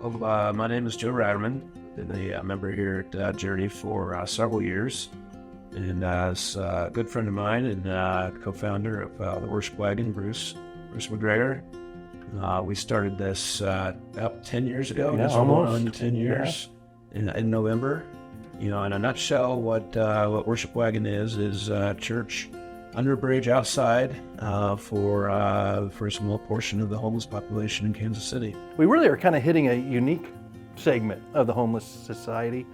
My name is Joe Ratterman. Been a member here at Journey for several years, and as a good friend of mine and co-founder of the Worship Wagon, Bruce McGregor. We started this about 10 years ago. Yeah, almost 10 years in November. You know, in a nutshell, what Worship Wagon is a church under a bridge outside for a small portion of the homeless population in Kansas City. We really are kind of hitting a unique segment of the homeless society,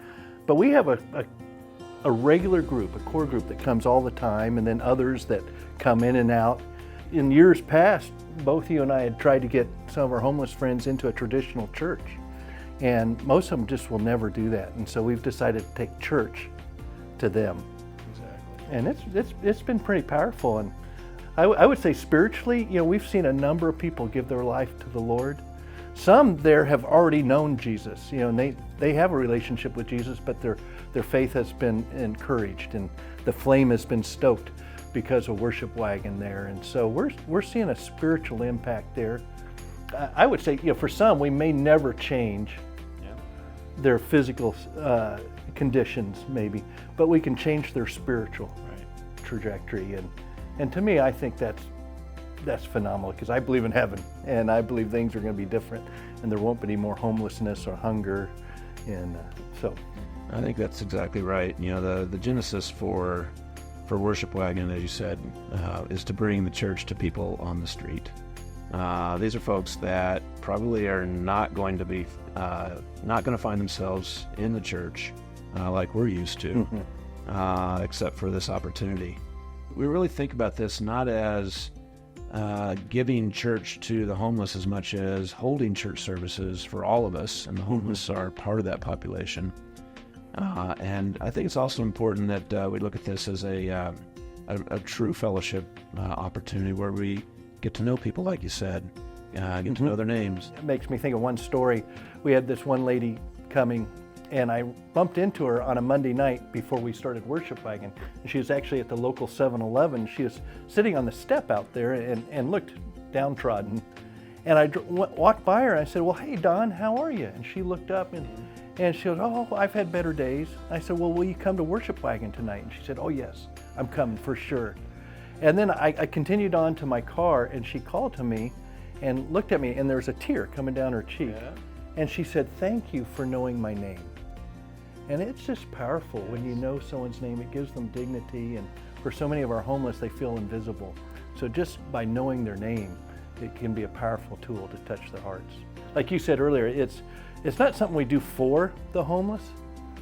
but we have a regular group, a core group that comes all the time, and then others that come in and out. In years past, both you and I had tried to get some of our homeless friends into a traditional church, and most of them just will never do that. And so we've decided to take church to them. Exactly. And it's been pretty powerful. And I would say spiritually, you know, we've seen a number of people give their life to the Lord. Some there have already known Jesus, you know, and they have a relationship with Jesus, but their faith has been encouraged and the flame has been stoked because of Worship Wagon there. And so we're seeing a spiritual impact there. I would say, you know, for some, we may never change their physical conditions maybe, but we can change their spiritual trajectory. And to me, I think that's phenomenal, because I believe in heaven and I believe things are going to be different and there won't be any more homelessness or hunger. And so I think that's exactly right. You know, the genesis for Worship Wagon, as you said, is to bring the church to people on the street. These are folks that probably are not going to find themselves in the church like we're used to, except for this opportunity. We really think about this not as giving church to the homeless as much as holding church services for all of us, and the homeless are part of that population. And I think it's also important that we look at this as a true fellowship opportunity where we get to know people, like you said, get to know their names. It makes me think of one story. We had this one lady coming, and I bumped into her on a Monday night before we started Worship Wagon. And she was actually at the local 7-Eleven. She was sitting on the step out there and looked downtrodden. And I walked by her and I said, "Well, hey, Dawn, how are you?" And she looked up and she goes, "Oh, I've had better days." I said, "Well, will you come to Worship Wagon tonight?" And she said, "Oh, yes, I'm coming for sure." And then I continued on to my car, and she called to me and looked at me, and there was a tear coming down her cheek. Yeah. And she said, "Thank you for knowing my name." And it's just powerful when you know someone's name. It gives them dignity, and for so many of our homeless, they feel invisible. So just by knowing their name, it can be a powerful tool to touch their hearts. Like you said earlier, it's not something we do for the homeless,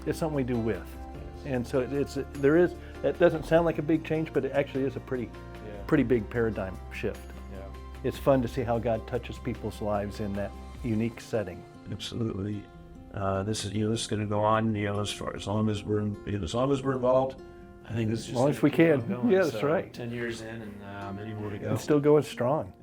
it's something we do with. And so it doesn't sound like a big change, but it actually is a pretty big paradigm shift. Yeah. It's fun to see how God touches people's lives in that unique setting. Absolutely. This is going to go on, as long as we're involved. I think this is as long as we can. Going. Yeah, that's right. 10 years in and many more to go. It's still going strong.